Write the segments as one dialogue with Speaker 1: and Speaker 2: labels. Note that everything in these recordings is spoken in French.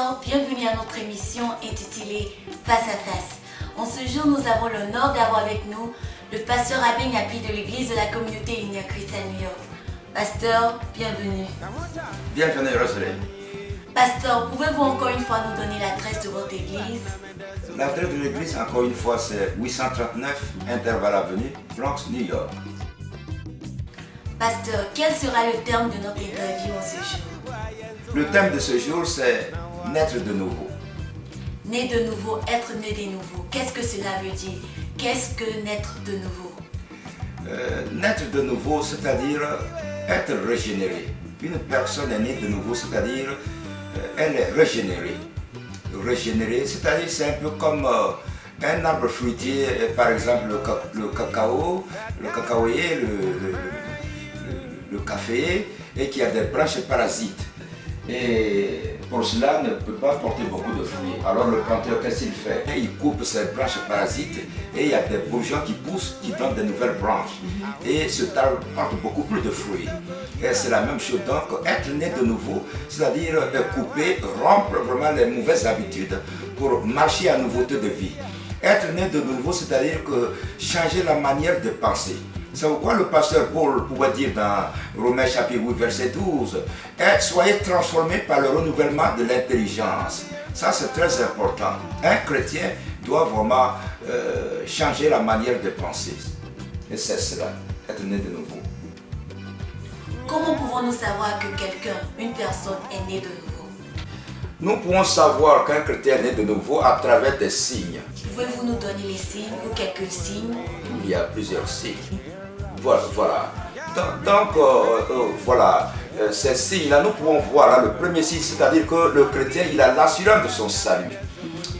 Speaker 1: Pasteur, bienvenue à notre émission intitulée Face à Face. En ce jour, nous avons l'honneur d'avoir avec nous le pasteur Abbé Nyapi de l'église de la communauté Unia Christ à New York. Pasteur, bienvenue.
Speaker 2: Bienvenue, Rosalie.
Speaker 1: Pasteur, pouvez-vous encore une fois nous donner l'adresse de votre église?
Speaker 2: L'adresse de l'église, encore une fois, c'est 839 Intervalle Avenue, Bronx, New York.
Speaker 1: Pasteur, quel sera le terme de notre interview en ce jour?
Speaker 2: Le thème de ce jour, c'est naître de nouveau.
Speaker 1: Né de nouveau, être né de nouveau. Qu'est-ce que cela veut dire? Qu'est-ce que naître de nouveau?
Speaker 2: Naître de nouveau, c'est-à-dire être régénéré. Une personne est née de nouveau, c'est-à-dire elle est régénérée. Régénérée, c'est-à-dire c'est un peu comme un arbre fruitier, par exemple le cacaoyer, le café, et qui a des branches parasites. Et pour cela, ne peut pas porter beaucoup de fruits. Alors le planteur, qu'est-ce qu'il fait? Il coupe ces branches parasites et il y a des bourgeons qui poussent, qui donnent de nouvelles branches. Et ce arbre porte beaucoup plus de fruits. Et c'est la même chose. Donc, être né de nouveau, c'est-à-dire couper, rompre vraiment les mauvaises habitudes pour marcher à nouveauté de vie. Être né de nouveau, c'est-à-dire que changer la manière de penser. C'est pourquoi le pasteur Paul pouvait dire dans Romains chapitre 8, verset 12, « Soyez transformés par le renouvellement de l'intelligence ». Ça, c'est très important. Un chrétien doit vraiment changer la manière de penser. Et c'est cela, être né de nouveau.
Speaker 1: Comment pouvons-nous savoir que quelqu'un, une personne, est née de nouveau?
Speaker 2: Nous pouvons savoir qu'un chrétien est né de nouveau à travers des signes.
Speaker 1: Pouvez-vous nous donner les signes ou quelques signes?
Speaker 2: Il y a plusieurs signes. Voilà. Donc, voilà, ces signes-là, nous pouvons voir là, le premier signe, c'est-à-dire que le chrétien, il a l'assurance de son salut.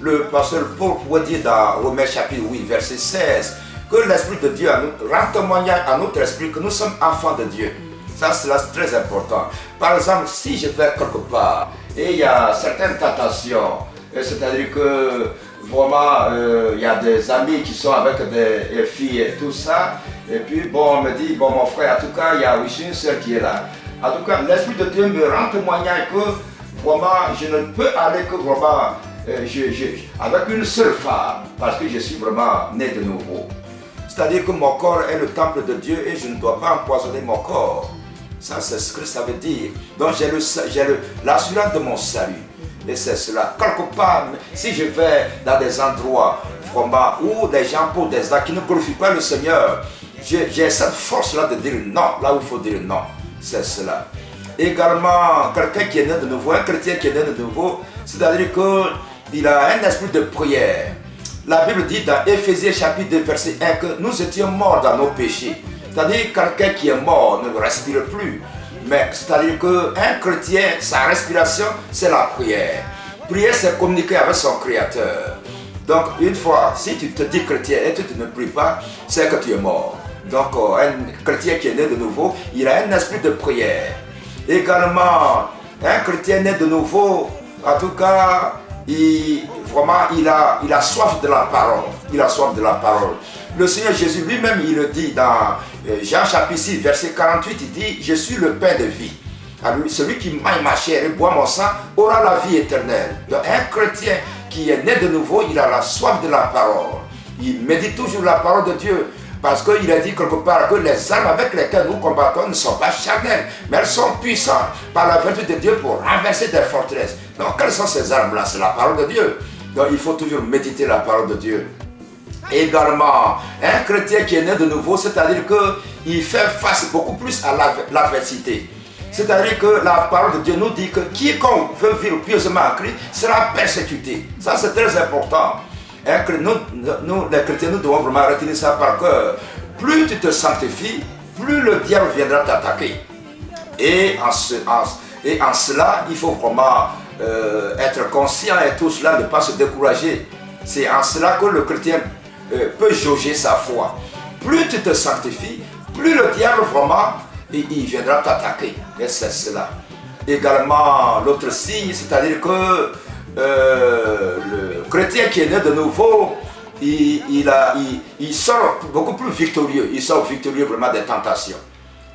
Speaker 2: Le pasteur Paul pouvait dire dans Romains chapitre 8, verset 16, que l'Esprit de Dieu rend témoignage à notre esprit que nous sommes enfants de Dieu. Ça, c'est très important. Par exemple, si je vais quelque part et il y a certaines tentations, c'est-à-dire que vraiment, il y a des amis qui sont avec des filles et tout ça. Et puis, bon, on me dit, bon, mon frère, en tout cas, il y a aussi une soeur qui est là. En tout cas, l'Esprit de Dieu me rend témoignage que vraiment, je ne peux aller que vraiment avec une seule femme, parce que je suis vraiment né de nouveau. C'est-à-dire que mon corps est le temple de Dieu et je ne dois pas empoisonner mon corps. Ça, c'est ce que ça veut dire. Donc, j'ai l'assurance de mon salut. Et c'est cela. Quelque part, si je vais dans des endroits vraiment où les gens posent des actes qui ne glorifient pas le Seigneur, j'ai cette force-là de dire non, là où il faut dire non. C'est cela. Également, quelqu'un qui est né de nouveau, un chrétien qui est né de nouveau, c'est-à-dire qu'il a un esprit de prière. La Bible dit dans Éphésiens chapitre 2, verset 1 que nous étions morts dans nos péchés. C'est-à-dire que quelqu'un qui est mort ne respire plus. Mais c'est-à-dire qu'un chrétien, sa respiration, c'est la prière. Prier, c'est communiquer avec son Créateur. Donc, une fois, si tu te dis chrétien et tu ne pries pas, c'est que tu es mort. Donc, un chrétien qui est né de nouveau, il a un esprit de prière. Également, un chrétien né de nouveau, en tout cas, il a soif de la parole. Il a soif de la parole. Le Seigneur Jésus lui-même, il le dit dans Jean chapitre 6, verset 48, il dit « Je suis le pain de vie. Alors, celui qui mange ma chair et boit mon sang aura la vie éternelle. » Donc, un chrétien qui est né de nouveau, il a la soif de la parole. Il médite toujours la parole de Dieu. Parce qu'il a dit quelque part que les armes avec lesquelles nous combattons ne sont pas charnelles, mais elles sont puissantes par la vertu de Dieu pour renverser des forteresses. Donc, quelles sont ces armes-là? C'est la parole de Dieu. Donc, il faut toujours méditer la parole de Dieu. Également, un chrétien qui est né de nouveau, c'est-à-dire qu'il fait face beaucoup plus à l'adversité. C'est-à-dire que la parole de Dieu nous dit que quiconque veut vivre pieusement en Christ sera persécuté. Ça, c'est très important. Nous, les chrétiens, nous devons vraiment retenir ça par cœur. Plus tu te sanctifies, plus le diable viendra t'attaquer. Et en cela, il faut vraiment être conscient et tout cela, ne pas se décourager. C'est en cela que le chrétien peut jauger sa foi. Plus tu te sanctifies, plus le diable vraiment, il viendra t'attaquer. Et c'est cela. Également, l'autre signe, c'est-à-dire que le chrétien qui est né de nouveau, il sort beaucoup plus victorieux. Il sort victorieux vraiment des tentations.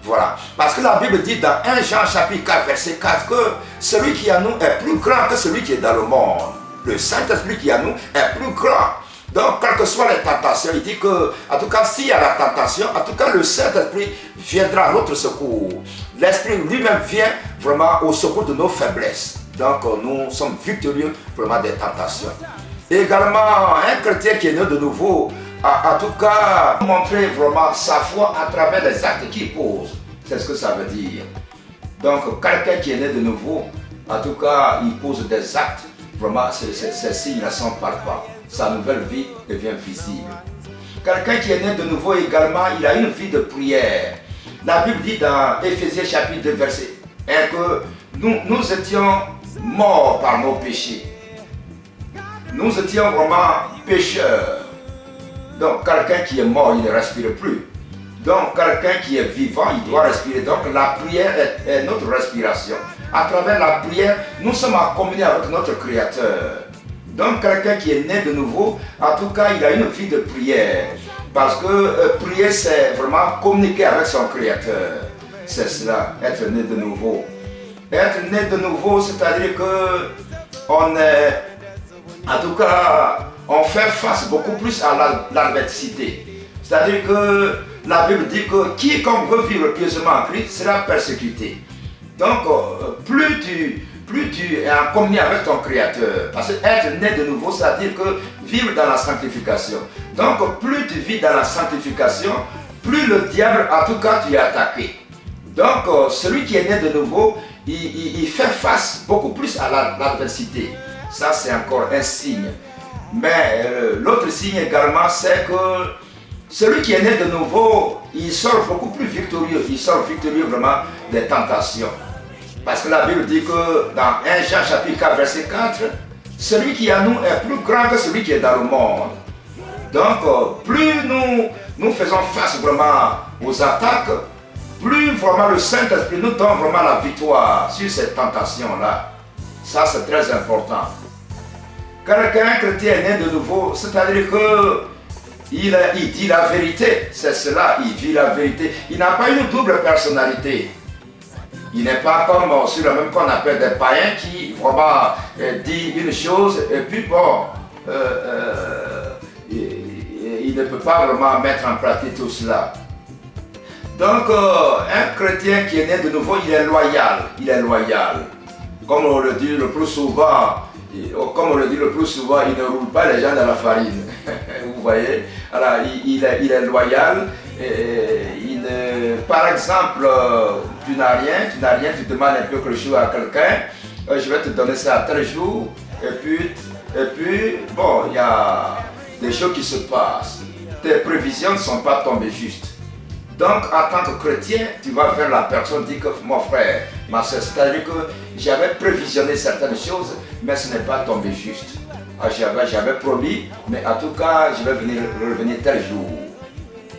Speaker 2: Voilà. Parce que la Bible dit dans 1 Jean chapitre 4, verset 4 que celui qui est en nous est plus grand que celui qui est dans le monde. Le Saint-Esprit qui est en nous est plus grand. Donc, quelles que soient les tentations, il dit que, en tout cas, s'il y a la tentation, en tout cas, le Saint-Esprit viendra à notre secours. L'Esprit lui-même vient vraiment au secours de nos faiblesses. Donc, nous sommes victorieux vraiment des tentations. Et également, un chrétien qui est né de nouveau, en tout cas, montrer vraiment sa foi à travers les actes qu'il pose. C'est ce que ça veut dire. Donc, quelqu'un qui est né de nouveau, en tout cas, il pose des actes. Vraiment, ces signes ne sont palpables. Sa nouvelle vie devient visible. Quelqu'un qui est né de nouveau également, il a une vie de prière. La Bible dit dans Éphésiens chapitre 2, verset 1 que nous étions morts par nos péchés. Nous étions vraiment pécheurs. Donc, quelqu'un qui est mort, il ne respire plus. Donc, quelqu'un qui est vivant, il doit respirer. Donc, la prière est notre respiration. À travers la prière, nous sommes en communion avec notre Créateur. Donc, quelqu'un qui est né de nouveau, en tout cas, il a une vie de prière. Parce que prier, c'est vraiment communiquer avec son Créateur. C'est cela, être né de nouveau. Être né de nouveau, c'est-à-dire que on est, en tout cas, on fait face beaucoup plus à l'adversité. C'est-à-dire que la Bible dit que quiconque veut vivre pieusement en Christ sera persécuté. Donc, plus tu es en communion avec ton Créateur, parce que être né de nouveau, c'est-à-dire que vivre dans la sanctification. Donc, plus tu vis dans la sanctification, plus le diable, en tout cas, tu es attaqué. Donc, celui qui est né de nouveau, il fait face beaucoup plus à l'adversité. Ça, c'est encore un signe. Mais l'autre signe également, c'est que celui qui est né de nouveau, il sort beaucoup plus victorieux. Il sort victorieux vraiment des tentations. Parce que la Bible dit que dans 1 Jean chapitre 4, verset 4, celui qui est en nous est plus grand que celui qui est dans le monde. Donc, plus nous faisons face vraiment aux attaques, plus vraiment le Saint-Esprit nous donne vraiment la victoire sur ces tentations-là. Ça, c'est très important. Quelqu'un chrétien est né de nouveau, c'est-à-dire que il dit la vérité, c'est cela, il dit la vérité. Il n'a pas une double personnalité. Il n'est pas comme sur le même qu'on appelle des païens qui vraiment dit une chose et puis bon, il ne peut pas vraiment mettre en pratique tout cela. Donc, un chrétien qui est né de nouveau, il est loyal. Il est loyal. Comme on le dit le plus souvent, il ne roule pas les gens dans la farine. Vous voyez? Alors, il est loyal. Par exemple, tu n'as rien, tu demandes un peu quelque chose à quelqu'un, je vais te donner ça à tel jour, et puis bon, il y a des choses qui se passent. Tes prévisions ne sont pas tombées justes. Donc, en tant que chrétien, tu vas vers la personne, dis que mon frère, ma soeur, c'est-à-dire que j'avais prévisionné certaines choses, mais ce n'est pas tombé juste. J'avais promis, mais en tout cas, je vais revenir tel jour.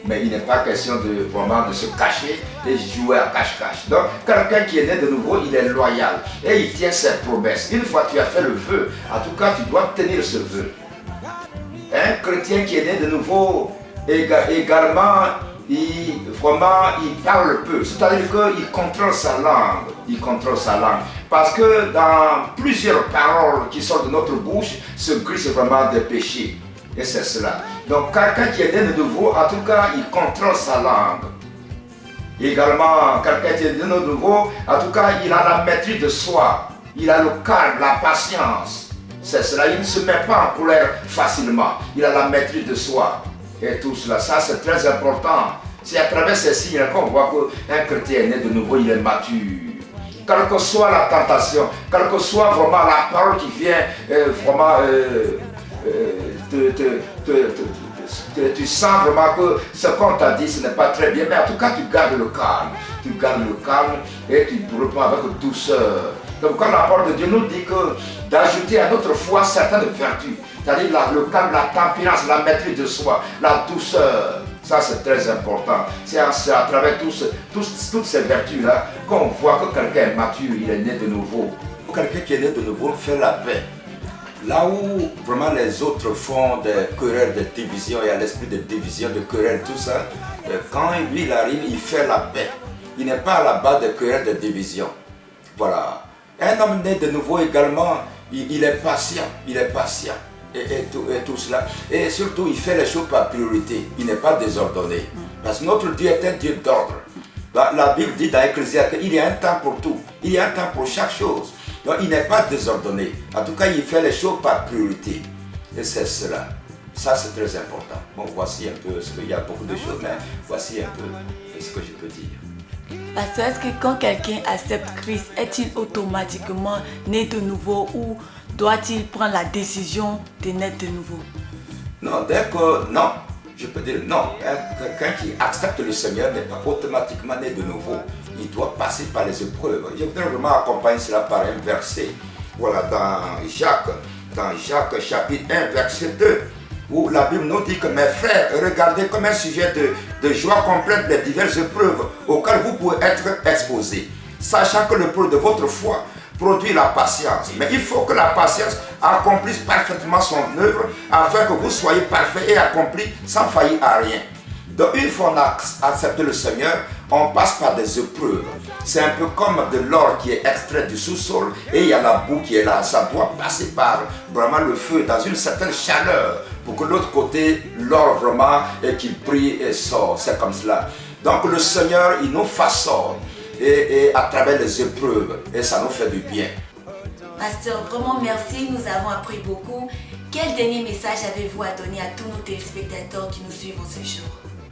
Speaker 2: Mais il n'est pas question de se cacher et jouer à cache-cache. Donc, quelqu'un qui est né de nouveau, il est loyal et il tient ses promesses. Une fois que tu as fait le vœu, en tout cas, tu dois tenir ce vœu. Un chrétien qui est né de nouveau, également, il parle peu. C'est-à-dire qu'il contrôle sa langue. Il contrôle sa langue. Parce que dans plusieurs paroles qui sortent de notre bouche, se glissent vraiment des péchés. Et c'est cela. Donc, quelqu'un qui est né de nouveau, en tout cas, il contrôle sa langue. Également, quelqu'un qui est né de nouveau, en tout cas, il a la maîtrise de soi. Il a le calme, la patience. C'est cela. Il ne se met pas en colère facilement. Il a la maîtrise de soi. Et tout cela, ça, c'est très important. C'est à travers ces signes qu'on voit qu'un chrétien est né de nouveau, il est mature. Quelle que soit la tentation, quelle que soit vraiment la parole qui vient tu sens vraiment que ce qu'on t'a dit, ce n'est pas très bien, mais en tout cas, tu gardes le calme. Tu gardes le calme et tu réponds avec douceur. Donc, quand la parole de Dieu nous dit que d'ajouter à notre foi certaines vertus, c'est-à-dire le calme, la tempérance, la maîtrise de soi, la douceur, ça c'est très important. C'est à travers toutes ces vertus-là qu'on voit que quelqu'un est mature, il est né de nouveau. Quelqu'un qui est né de nouveau fait la paix. Là où vraiment les autres font des querelles, des divisions, il y a l'esprit de division, de querelle, tout ça, quand lui il arrive, il fait la paix. Il n'est pas à la base de querelles de division. Voilà. Un homme né de nouveau également, il est patient. Il est patient. Et tout cela. Et surtout, il fait les choses par priorité. Il n'est pas désordonné. Parce que notre Dieu est un Dieu d'ordre. La Bible dit dans Ecclésiaste qu'il y a un temps pour tout. Il y a un temps pour chaque chose. Donc il n'est pas désordonné. En tout cas, il fait les choses par priorité. Et c'est cela. Ça, c'est très important. Bon, voici un peu, il y a beaucoup de choses, mais voici un peu ce que je peux dire.
Speaker 1: Pasteur, est-ce que quand quelqu'un accepte Christ, est-il automatiquement né de nouveau ou doit-il prendre la décision de naître de nouveau?
Speaker 2: Non, dès que, non, je peux dire non. Quelqu'un qui accepte le Seigneur n'est pas automatiquement né de nouveau. Il doit passer par les épreuves. Je voudrais vraiment accompagner cela par un verset. Voilà, dans Jacques chapitre 1, verset 2. Où la Bible nous dit que mes frères, regardez comme un sujet de joie complète les diverses épreuves auxquelles vous pouvez être exposés, sachant que l'épreuve de votre foi produit la patience. Mais il faut que la patience accomplisse parfaitement son œuvre afin que vous soyez parfaits et accomplis sans faillir à rien. Donc une fois qu'on a accepté le Seigneur, on passe par des épreuves. C'est un peu comme de l'or qui est extrait du sous-sol et il y a la boue qui est là. Ça doit passer par vraiment le feu dans une certaine chaleur pour que de l'autre côté, l'or vraiment qu'il brille et sort. C'est comme cela. Donc le Seigneur, il nous façonne et à travers les épreuves et ça nous fait du bien.
Speaker 1: Pasteur, vraiment merci, nous avons appris beaucoup. Quel dernier message avez-vous à donner à tous nos téléspectateurs qui nous suivent ce jour?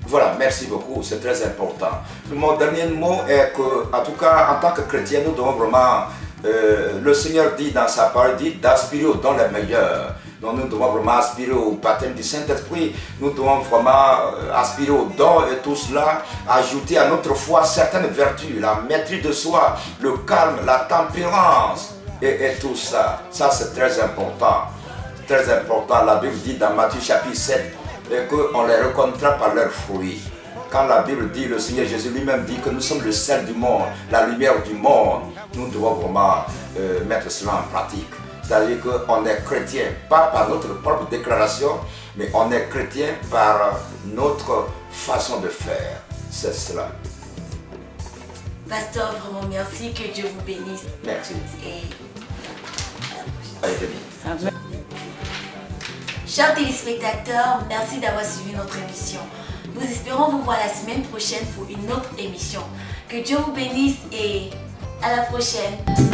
Speaker 2: Voilà, merci beaucoup, c'est très important. Mon dernier mot est que, en tout cas, en tant que chrétien, nous devons vraiment, le Seigneur dit dans sa parole, dit d'aspirer aux dons les meilleurs. Donc nous devons vraiment aspirer au baptême du Saint-Esprit, nous devons vraiment aspirer aux dons et tout cela, ajouter à notre foi certaines vertus, la maîtrise de soi, le calme, la tempérance et tout ça. Ça c'est très important. Très important, la Bible dit dans Matthieu chapitre 7 qu'on les reconnaîtra par leurs fruits. Quand la Bible dit, le Seigneur Jésus lui-même dit que nous sommes le sel du monde, la lumière du monde, nous devons vraiment mettre cela en pratique. C'est-à-dire qu'on est chrétien, pas par notre propre déclaration, mais on est chrétien par notre façon de faire. C'est cela.
Speaker 1: Pasteur, vraiment merci, que Dieu vous bénisse.
Speaker 2: Merci.
Speaker 1: Et
Speaker 2: Allez, Amen.
Speaker 1: Chers téléspectateurs, merci d'avoir suivi notre émission. Nous espérons vous voir la semaine prochaine pour une autre émission. Que Dieu vous bénisse et à la prochaine.